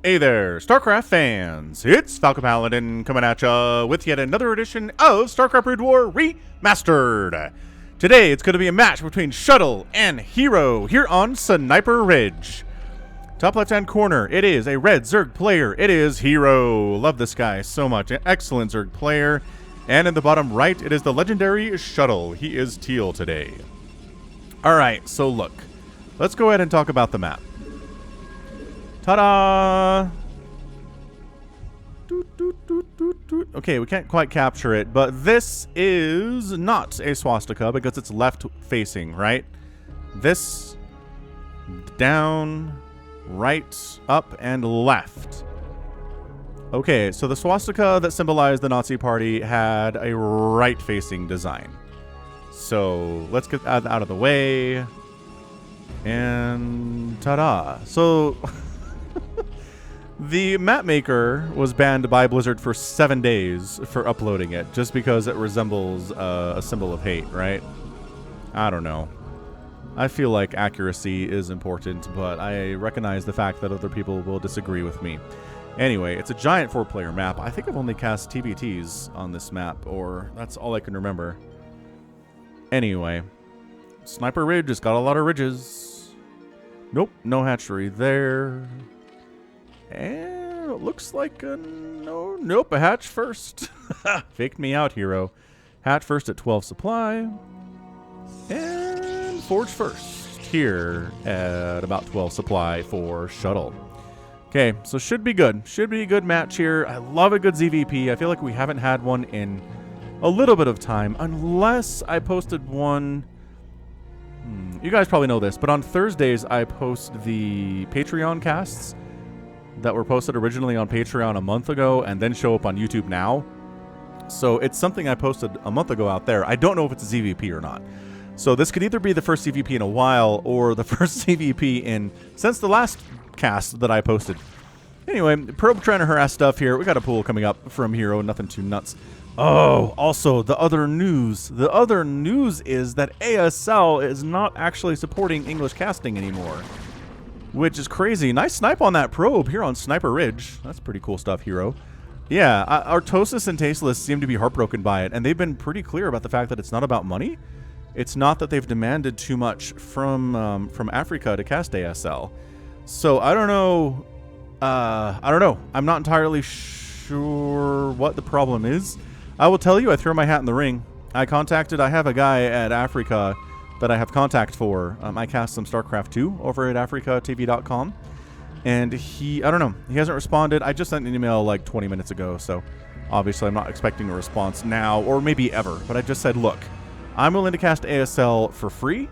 Hey there, StarCraft fans! It's Falcon Paladin coming at ya with yet another edition of StarCraft Brood War Remastered. Today, it's going to be a match between Shuttle and Hero here on Sniper Ridge. Top left-hand corner, it is a red Zerg player. It is Hero. Love this guy so much. An excellent Zerg player. And in the bottom right, it is the legendary Shuttle. He is teal today. Alright, so look. Let's go ahead and talk about the map. Ta-da! Okay, we can't quite capture it, but this is not a swastika because it's left-facing, right? This, down, right, up, and left. Okay, so the swastika that symbolized the Nazi party had a right-facing design. So let's get that out of the way. And ta-da. So... The map maker was banned by Blizzard for 7 days for uploading it, just because it resembles a symbol of hate, right? I don't know. I feel like accuracy is important, but I recognize the fact that other people will disagree with me. Anyway, it's a giant 4-player map. I think I've only cast TBTs on this map, or that's all I can remember. Anyway, Sniper Ridge has got a lot of ridges. Nope, no hatchery there. And it looks like nope, a hatch first. Faked me out, Hero. Hatch first at 12 supply. And forge first here at about 12 supply for Shuttle. Okay, so should be good. Should be a good match here. I love a good ZVP. I feel like we haven't had one in a little bit of time, unless I posted one. You guys probably know this, but on Thursdays I post the Patreon casts that were posted originally on Patreon a month ago and then show up on YouTube now. So it's something I posted a month ago out there. I don't know if it's a ZVP or not. So this could either be the first ZVP in a while or the first ZVP since the last cast that I posted. Anyway, probe trying to harass stuff here. We got a pool coming up from Hero, nothing too nuts. Oh, also the other news. The other news is that ASL is not actually supporting English casting anymore. Which is crazy. Nice snipe on that probe here on Sniper Ridge. That's pretty cool stuff, Hero. Yeah, Artosis and Tasteless seem to be heartbroken by it, and they've been pretty clear about the fact that it's not about money. It's not that they've demanded too much from Africa to cast ASL. So I don't know. I don't know. I'm not entirely sure what the problem is. I will tell you, I throw my hat in the ring. I have a guy at Africa that I have contact for. I cast some StarCraft 2 over at africatv.com. And I don't know, he hasn't responded. I just sent an email like 20 minutes ago, so obviously I'm not expecting a response now, or maybe ever. But I just said, look, I'm willing to cast ASL for free.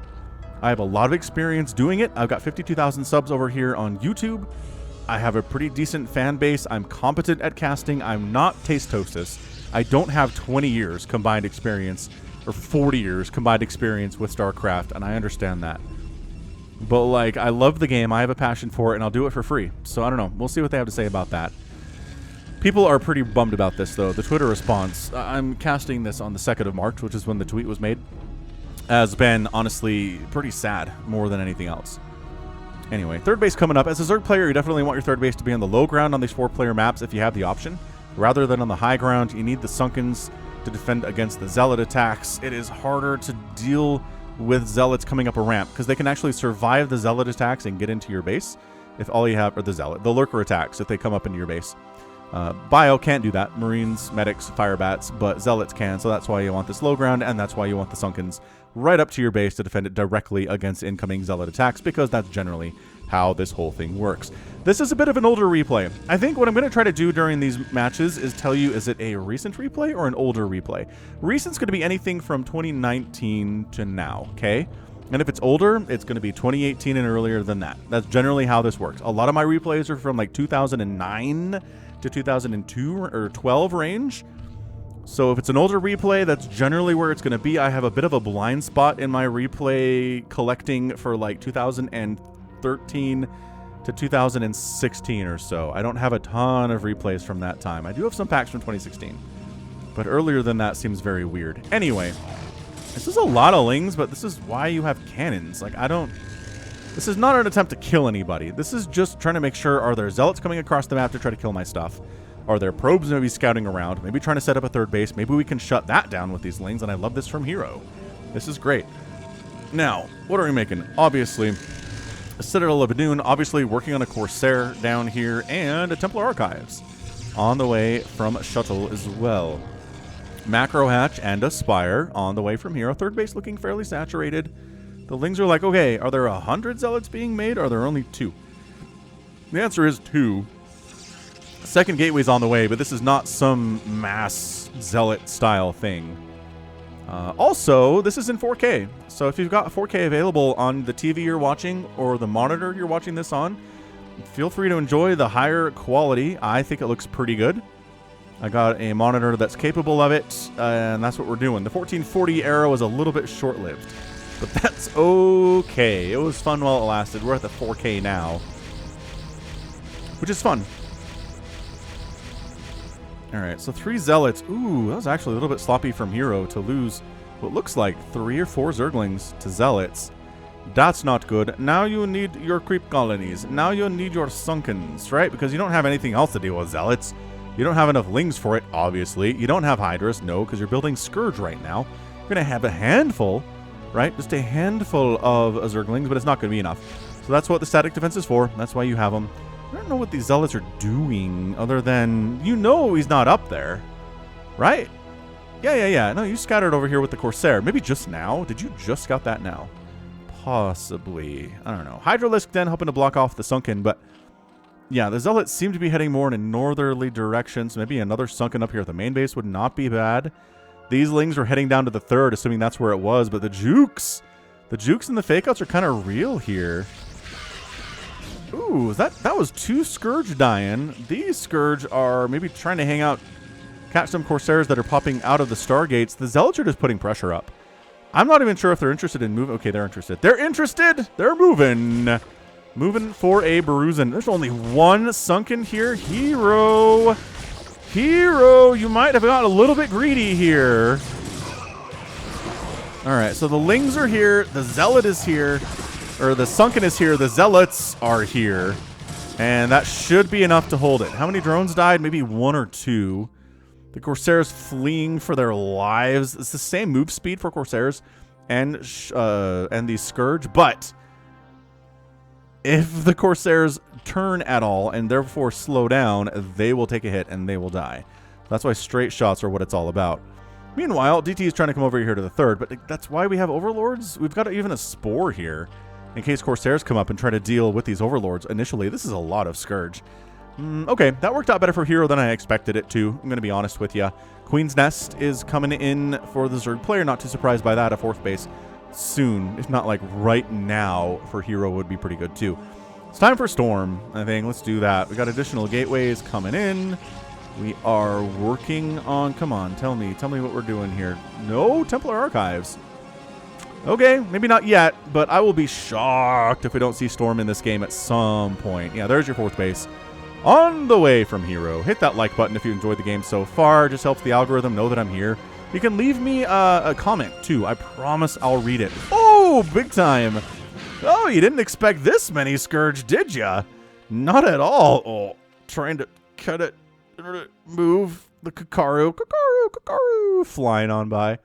I have a lot of experience doing it. I've got 52,000 subs over here on YouTube. I have a pretty decent fan base. I'm competent at casting. I'm not Tastosis. I don't have 20 years combined experience or 40 years combined experience with StarCraft, and I understand that. But, like, I love the game, I have a passion for it, and I'll do it for free. So, I don't know. We'll see what they have to say about that. People are pretty bummed about this, though. The Twitter response, I'm casting this on the 2nd of March, which is when the tweet was made, has been, honestly, pretty sad, more than anything else. Anyway, third base coming up. As a Zerg player, you definitely want your third base to be on the low ground on these 4-player maps if you have the option. Rather than on the high ground, you need the Sunkens to defend against the Zealot attacks. It is harder to deal with Zealots coming up a ramp because they can actually survive the Zealot attacks and get into your base if all you have are the Lurker attacks if they come up into your base. Bio can't do that. Marines, Medics, Firebats, but Zealots can, so that's why you want this low ground, and that's why you want the Sunkens right up to your base to defend it directly against incoming Zealot attacks, because that's generally how this whole thing works. This is a bit of an older replay. I think what I'm going to try to do during these matches is tell you, is it a recent replay or an older replay? Recent's going to be anything from 2019 to now, okay? And if it's older, it's going to be 2018 and earlier than that. That's generally how this works. A lot of my replays are from like 2009 to 2002 or 12 range. So if it's an older replay, that's generally where it's going to be. I have a bit of a blind spot in my replay collecting for like 2013 to 2016 or so. I don't have a ton of replays from that time. I do have some packs from 2016. But earlier than that seems very weird. Anyway, this is a lot of lings, but this is why you have cannons. Like, I don't This is not an attempt to kill anybody. This is just trying to make sure, are there zealots coming across the map to try to kill my stuff? Are there probes maybe scouting around? Maybe trying to set up a third base. Maybe we can shut that down with these lings, and I love this from Hero. This is great. Now, what are we making? Obviously, a Citadel of Adun, obviously working on a Corsair down here, and a Templar Archives on the way from Shuttle as well. Macro Hatch and a Spire on the way from Hero. Third base looking fairly saturated. The lings are like, okay, are there 100 zealots being made, or are there only 2? The answer is 2. Second gateway's on the way, but this is not some mass zealot style thing. Also, this is in 4K. So if you've got 4K available on the TV you're watching or the monitor you're watching this on, feel free to enjoy the higher quality. I think it looks pretty good. I got a monitor that's capable of it, and that's what we're doing. The 1440 era was a little bit short-lived, but that's okay. It was fun while it lasted. We're at the 4K now, which is fun. All right, so 3 zealots. Ooh, that was actually a little bit sloppy from Hero to lose what looks like 3 or 4 zerglings to zealots. That's not good. Now you need your creep colonies. Now you need your sunkens, right? Because you don't have anything else to deal with zealots. You don't have enough lings for it, obviously. You don't have hydras, no, because you're building Scourge right now. You're going to have a handful, right? Just a handful of zerglings, but it's not going to be enough. So that's what the static defense is for. That's why you have them. I don't know what these zealots are doing other than, you know, he's not up there, right? Yeah. No, you scattered over here with the Corsair. Maybe just now? Did you just scout that now? Possibly. I don't know. Hydralisk then hoping to block off the Sunken, but yeah, the zealots seem to be heading more in a northerly direction, so maybe another Sunken up here at the main base would not be bad. These lings were heading down to the third, assuming that's where it was, but the jukes and the fake outs are kind of real here. Ooh, that was 2 Scourge dying. These Scourge are maybe trying to hang out, catch some Corsairs that are popping out of the Stargates. The Zealots are just putting pressure up. I'm not even sure if they're interested in moving. Okay, they're interested. They're interested! They're moving! Moving for a Beruzan. There's only 1 Sunken here. Hero! You might have gotten a little bit greedy here. Alright, so the Lings are here. The Zealot is here. Or the Sunken is here, the Zealots are here. And that should be enough to hold it. How many drones died? Maybe 1 or 2. The Corsairs fleeing for their lives. It's the same move speed for Corsairs and the Scourge, but if the Corsairs turn at all and therefore slow down, they will take a hit and they will die. That's why straight shots are what it's all about. Meanwhile, DT is trying to come over here to the third, but that's why we have Overlords. We've got even a Spore here in case Corsairs come up and try to deal with these Overlords initially. This is a lot of Scourge. Okay, that worked out better for Hero than I expected it to. I'm going to be honest with you. Queen's Nest is coming in for the Zerg player. Not too surprised by that. A 4th base soon, if not like right now, for Hero would be pretty good too. It's time for Storm, I think. Let's do that. We got additional gateways coming in. We are working on... Come on, tell me what we're doing here. No Templar Archives. Okay, maybe not yet, but I will be shocked if we don't see Storm in this game at some point. Yeah, there's your 4th base. On the way from Hero. Hit that like button if you enjoyed the game so far. Just helps the algorithm know that I'm here. You can leave me a comment, too. I promise I'll read it. Oh, big time. Oh, you didn't expect this many Scourge, did ya? Not at all. Oh, trying to cut it. Move the Kakaru. Flying on by.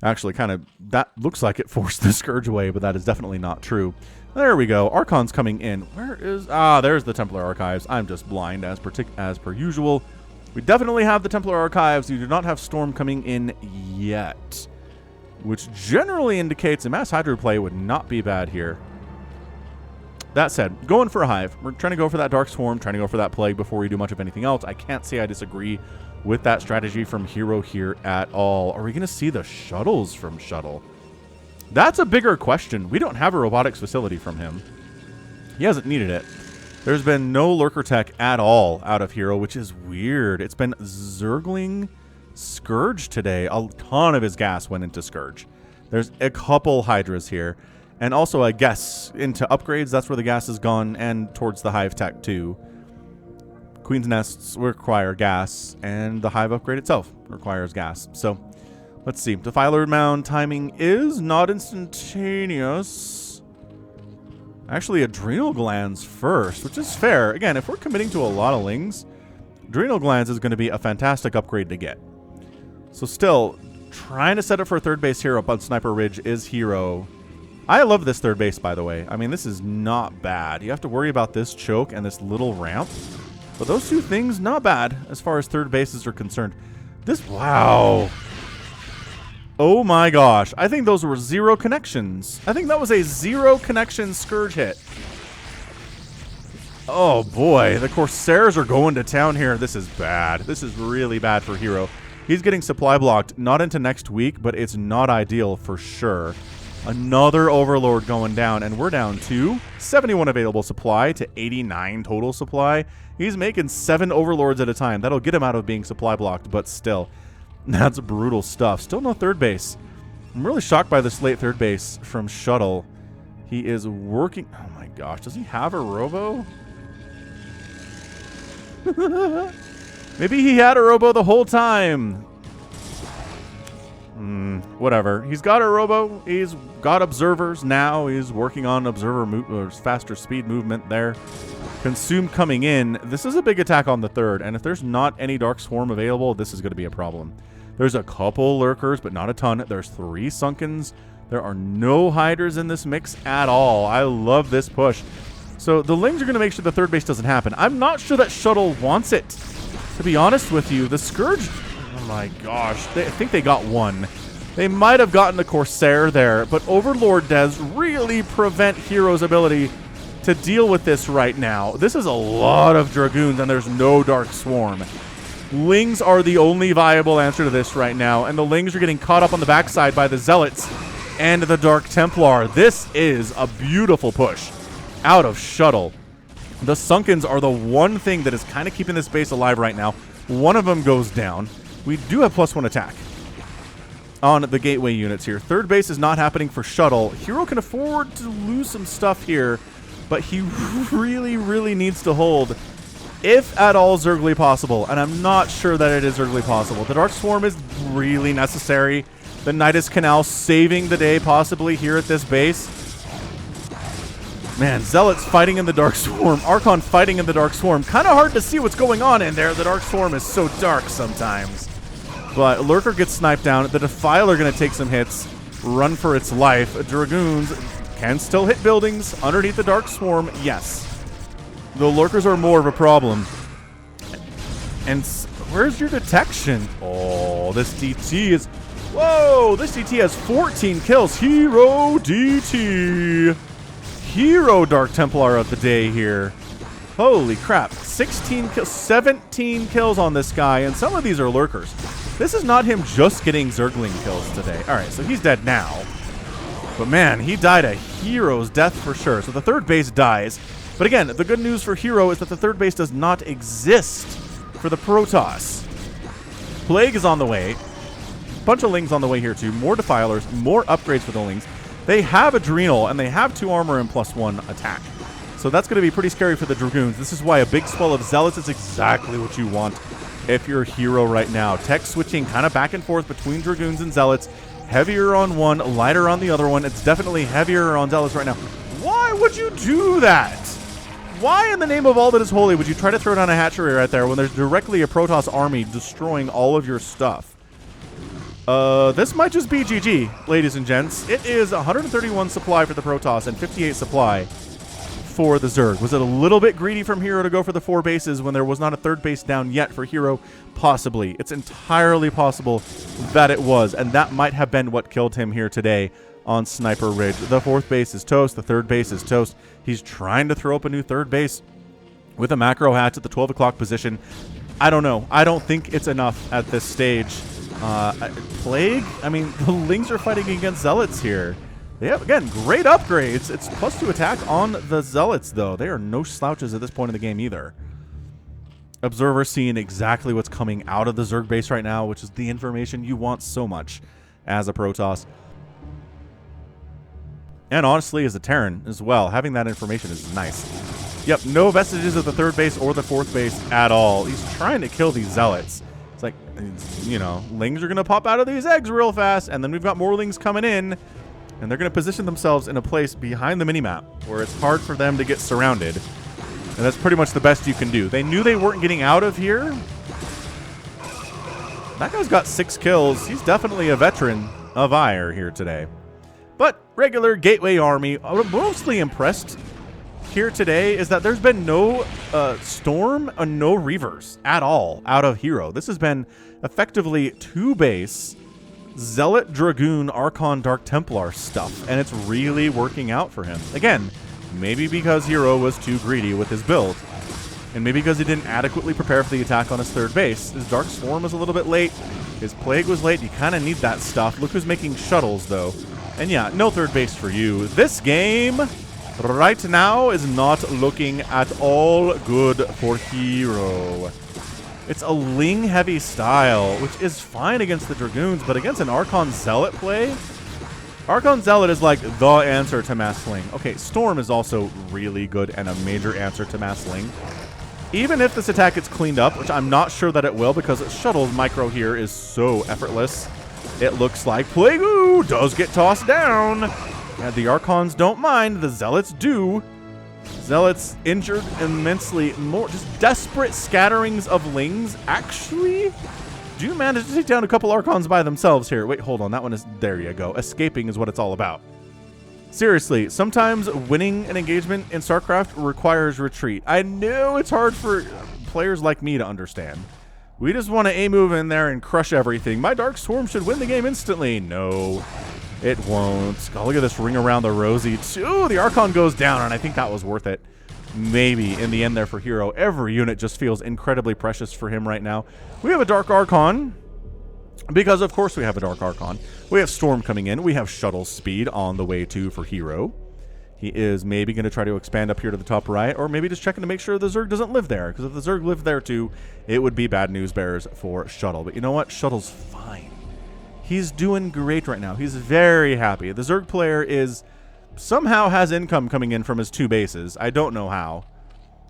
Actually, kind of, that looks like it forced the Scourge away, but that is definitely not true. There we go. Archon's coming in. Where is... Ah, there's the Templar Archives. I'm just blind as per usual. We definitely have the Templar Archives. You do not have Storm coming in yet, which generally indicates a Mass Hydro play would not be bad here. That said, going for a Hive. We're trying to go for that Dark Swarm, trying to go for that Plague before we do much of anything else. I can't say I disagree with that strategy from Hero here at all. Are we going to see the Shuttles from Shuttle? That's a bigger question. We don't have a robotics facility from him. He hasn't needed it. There's been no Lurker Tech at all out of Hero, which is weird. It's been Zergling Scourge today. A ton of his gas went into Scourge. There's a couple Hydras here. And also, I guess, into upgrades, that's where the gas has gone, and towards the Hive Tech, too. Queen's Nests require gas, and the Hive upgrade itself requires gas. So, let's see. Defiler Mound timing is not instantaneous. Actually, adrenal glands first, which is fair. Again, if we're committing to a lot of lings, adrenal glands is going to be a fantastic upgrade to get. So still, trying to set up for a third base here up on Sniper Ridge is Hero. I love this third base, by the way. I mean, this is not bad. You have to worry about this choke and this little ramp. But those two things, not bad as far as third bases are concerned. This, wow. Oh my gosh. I think those were 0 connections. I think that was a 0 connection Scourge hit. Oh boy, the Corsairs are going to town here. This is bad. This is really bad for Hero. He's getting supply blocked, not into next week, but it's not ideal for sure. Another Overlord going down, and we're down to 71 available supply to 89 total supply. He's making 7 Overlords at a time. That'll get him out of being supply blocked, but still. That's brutal stuff. Still no third base. I'm really shocked by this late third base from Shuttle. He is working... Oh my gosh, does he have a robo? Maybe he had a robo the whole time. Whatever. He's got a robo. He's got observers now. He's working on observer faster speed movement there. Consume coming in. This is a big attack on the third, and if there's not any Dark Swarm available, this is going to be a problem. There's a couple Lurkers, but not a ton. There's 3 Sunkens. There are no Hiders in this mix at all. I love this push. So the Lings are going to make sure the third base doesn't happen. I'm not sure that Shuttle wants it, to be honest with you. The Scourge... Oh my gosh. I think they got one. They might have gotten the Corsair there, but Overlord does really prevent Hero's ability to deal with this right now. This is a lot of Dragoons, and there's no Dark Swarm. Lings are the only viable answer to this right now, and the Lings are getting caught up on the backside by the Zealots and the Dark Templar. This is a beautiful push out of Shuttle. The Sunkens are the one thing that is kind of keeping this base alive right now. One of them goes down. We do have +1 attack on the gateway units here. Third base is not happening for Shuttle. Hero can afford to lose some stuff here, but he really, really needs to hold, if at all Zergly possible, and I'm not sure that it is Zergly possible. The Dark Swarm is really necessary. The Nidus Canal saving the day possibly here at this base. Man, Zealots fighting in the Dark Swarm. Archon fighting in the Dark Swarm. Kind of hard to see what's going on in there. The Dark Swarm is so dark sometimes. But Lurker gets sniped down. The Defiler going to take some hits, run for its life. Dragoons can still hit buildings underneath the Dark Swarm. Yes. The Lurkers are more of a problem. And where's your detection? Oh, this DT is... Whoa! This DT has 14 kills. Hero DT. Hero Dark Templar of the day here. Holy crap. 16 kills, 17 kills on this guy, and some of these are Lurkers. This is not him just getting Zergling kills today. All right, so he's dead now. But man, he died a hero's death for sure. So the third base dies. But again, the good news for Hero is that the third base does not exist for the Protoss. Plague is on the way. Bunch of Lings on the way here too. More Defilers, more upgrades for the Lings. They have Adrenal, and they have 2 armor and +1 attack. So that's going to be pretty scary for the Dragoons. This is why a big swell of Zealots is exactly what you want if you're Hero right now. Tech switching kind of back and forth between Dragoons and Zealots. Heavier on one, lighter on the other one. It's definitely heavier on Zealots right now. Why would you do that? Why in the name of all that is holy would you try to throw down a hatchery right there when there's directly a Protoss army destroying all of your stuff? This might just be GG, ladies and gents. It is 131 supply for the Protoss and 58 supply for the Zerg. Was it a little bit greedy from Hero to go for the 4 bases when there was not a third base down yet for Hero? Possibly. It's entirely possible that it was, and that might have been what killed him here today on Sniper Ridge. The 4th base is toast. The 3rd base is toast. He's trying to throw up a new 3rd base with a macro hatch at the 12 o'clock position. I don't know. I don't think it's enough at this stage. Plague? I mean, the Lings are fighting against Zealots here. They have, again, great upgrades. It's +2 attack on the Zealots, though. They are no slouches at this point in the game either. Observer seeing exactly what's coming out of the Zerg base right now, which is the information you want so much as a Protoss. And honestly, as a Terran as well, having that information is nice. Yep, no vestiges of the 3rd base or the 4th base at all. He's trying to kill these Zealots. It's like, you know, Lings are going to pop out of these eggs real fast, and then we've got more Lings coming in. And they're going to position themselves in a place behind the minimap where it's hard for them to get surrounded. And that's pretty much the best you can do. They knew they weren't getting out of here. That guy's got 6 kills. He's definitely a veteran of Ire here today. But regular Gateway Army, I'm mostly impressed here today is that there's been no Storm and no Reavers at all out of Hero. This has been effectively 2 base Zealot, Dragoon, Archon, Dark Templar stuff, and it's really working out for him. Again, maybe because Hero was too greedy with his build, and maybe because he didn't adequately prepare for the attack on his 3rd base. His Dark Swarm was a little bit late. His Plague was late. You kind of need that stuff. Look who's making shuttles, though. And yeah, no 3rd base for you. This game right now is not looking at all good for Hero. It's a Ling-heavy style, which is fine against the Dragoons, but against an Archon Zealot play, Archon Zealot is like the answer to Mass Ling. Okay, Storm is also really good and a major answer to Mass Ling. Even if this attack gets cleaned up, which I'm not sure that it will because Shuttle's micro here is so effortless, it looks like Plague does get tossed down. Yeah, the Archons don't mind, the Zealots do. Zealots injured immensely more. Just desperate scatterings of Lings. Actually, do manage to take down a couple Archons by themselves here. Wait, hold on. That one is... There you go. Escaping is what it's all about. Seriously, sometimes winning an engagement in StarCraft requires retreat. I know it's hard for players like me to understand. We just want to A-move in there and crush everything. My Dark Swarm should win the game instantly. No. It won't. Oh, look at this ring around the rosy, too. The Archon goes down, and I think that was worth it. Maybe in the end there for Hero. Every unit just feels incredibly precious for him right now. We have a Dark Archon, because of course we have a Dark Archon. We have Storm coming in. We have Shuttle Speed on the way, too, for Hero. He is maybe going to try to expand up here to the top right, or maybe just checking to make sure the Zerg doesn't live there, because if the Zerg lived there, too, it would be bad news bears for Shuttle. But you know what? Shuttle's fine. He's doing great right now. He's very happy. The Zerg player is somehow has income coming in from his 2 bases. I don't know how.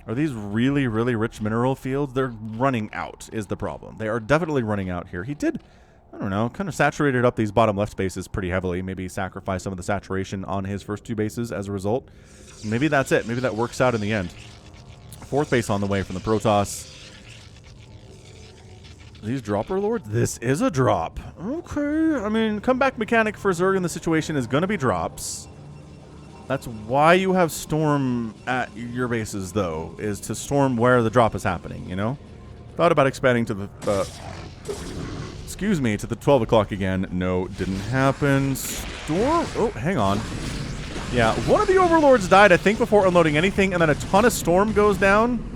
Are these really, really rich mineral fields? They're running out is the problem. They are definitely running out here. He did, I don't know, kind of saturated up these bottom left spaces pretty heavily. Maybe sacrifice some of the saturation on his first 2 bases as a result. Maybe that's it. Maybe that works out in the end. 4th base on the way from the Protoss. These dropper lords? This is a drop. Okay. I mean, comeback mechanic for Zerg in the situation is going to be drops. That's why you have Storm at your bases, though, is to storm where the drop is happening, you know? Thought about expanding to the, excuse me, to the 12 o'clock again. No, didn't happen. Storm? Oh, hang on. Yeah, one of the Overlords died, I think, before unloading anything, and then a ton of Storm goes down.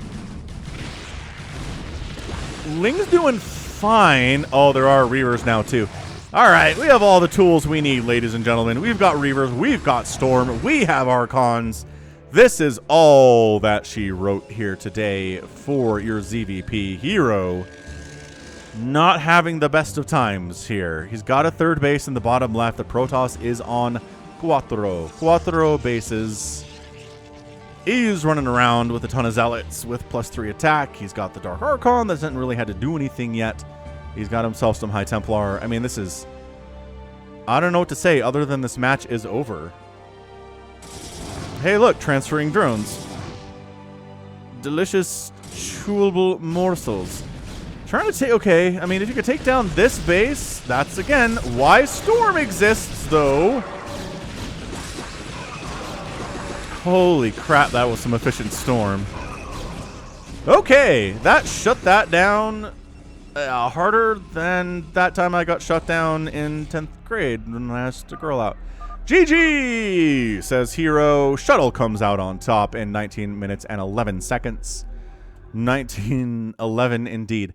Ling's doing fine. Oh, there are Reavers now, too. All right, we have all the tools we need, ladies and gentlemen. We've got Reavers, we've got Storm, we have Archons. This is all that she wrote here today for your ZVP Hero. Not having the best of times here. He's got a 3rd base in the bottom left. The Protoss is on Cuatro bases. He's running around with a ton of Zealots with +3 attack. He's got the Dark Archon that hasn't really had to do anything yet. He's got himself some High Templar. I mean, this is... I don't know what to say other than this match is over. Hey, look, transferring drones. Delicious, chewable morsels. Trying to take... Okay, I mean, if you could take down this base, that's, again, why Storm exists, though. Holy crap, that was some efficient Storm. Okay, that shut that down harder than that time I got shut down in 10th grade when I asked a girl out. GG, says Hero. Shuttle comes out on top in 19 minutes and 11 seconds. 1911 indeed.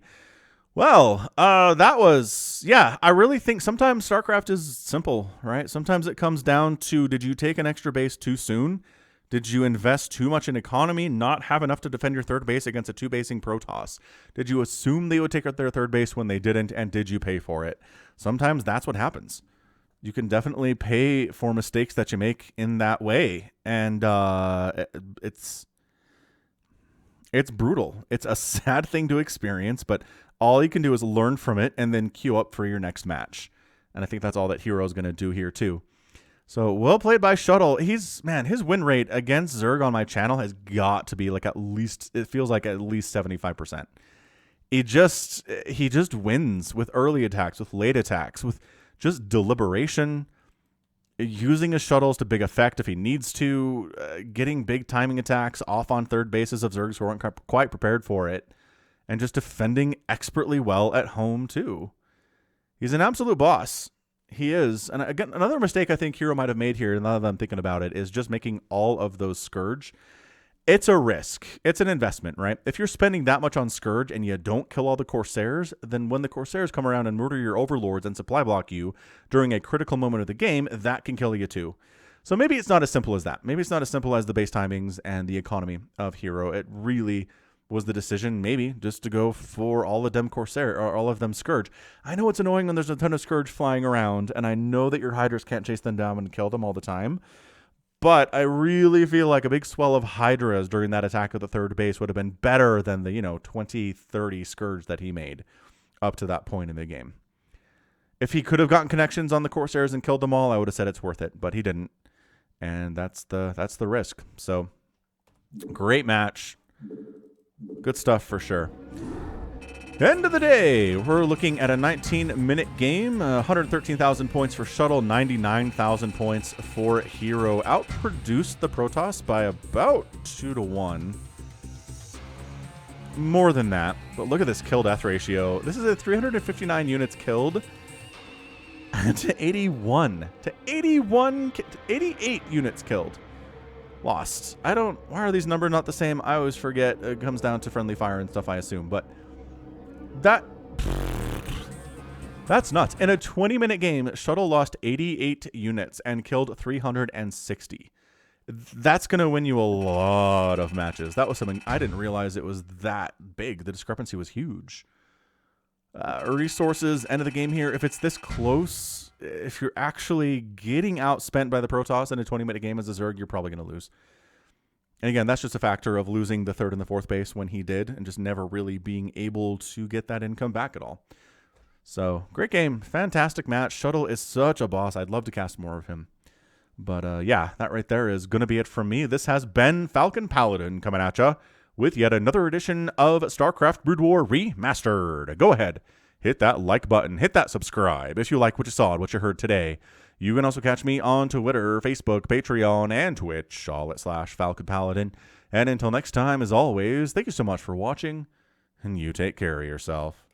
Well, that was, yeah, I really think sometimes StarCraft is simple, right? Sometimes it comes down to, did you take an extra base too soon? Did you invest too much in economy, not have enough to defend your 3rd base against a 2-basing Protoss? Did you assume they would take out their 3rd base when they didn't, and did you pay for it? Sometimes that's what happens. You can definitely pay for mistakes that you make in that way, and it's brutal. It's a sad thing to experience, but all you can do is learn from it and then queue up for your next match. And I think that's all that Hero's going to do here, too. So well played by Shuttle. Man, his win rate against Zerg on my channel has got to be like it feels like at least 75%. He just wins with early attacks, with late attacks, with just deliberation, using his shuttles to big effect if he needs to, getting big timing attacks off on third bases of Zergs who aren't quite prepared for it, and just defending expertly well at home too. He's an absolute boss. He is. And again, another mistake I think Hero might have made here, now that I'm thinking about it, is just making all of those Scourge. It's a risk. It's an investment, right? If you're spending that much on Scourge and you don't kill all the Corsairs, then when the Corsairs come around and murder your Overlords and supply block you during a critical moment of the game, that can kill you too. So maybe it's not as simple as that. Maybe it's not as simple as the base timings and the economy of Hero. It really was the decision maybe just to go for all of them Corsair or all of them Scourge. I know it's annoying when there's a ton of Scourge flying around, and I know that your Hydras can't chase them down and kill them all the time, but I really feel like a big swell of Hydras during that attack of the third base would have been better than the 20, 30 Scourge that he made up to that point in the game. If he could have gotten connections on the Corsairs and killed them all, I would have said it's worth it, but he didn't, and that's the risk. So great match. Good stuff for sure. End of the day, we're looking at a 19-minute game. 113,000 points for Shuttle, 99,000 points for Hero. Outproduced the Protoss by about 2-1. More than that, but look at this kill-death ratio. This is a 359 units killed to 81. To 81, to 88 units killed. Lost. Why are these numbers not the same? I always forget. It comes down to friendly fire and stuff, I assume, but that's nuts. In a 20-minute game, Shuttle lost 88 units and killed 360. That's going to win you a lot of matches. That was something I didn't realize it was that big. The discrepancy was huge. Resources, end of the game here. If it's this close, if you're actually getting outspent by the Protoss in a 20-minute game as a Zerg, you're probably going to lose. And again, that's just a factor of losing the third and the fourth base when he did, and just never really being able to get that income back at all. So, great game. Fantastic match. Shuttle is such a boss. I'd love to cast more of him. But yeah, that right there is going to be it from me. This has been Falcon Paladin coming at you with yet another edition of StarCraft Brood War Remastered. Go ahead, hit that like button, hit that subscribe if you like what you saw and what you heard today. You can also catch me on Twitter, Facebook, Patreon, and Twitch, all at /Falcon Paladin. And until next time, as always, thank you so much for watching, and you take care of yourself.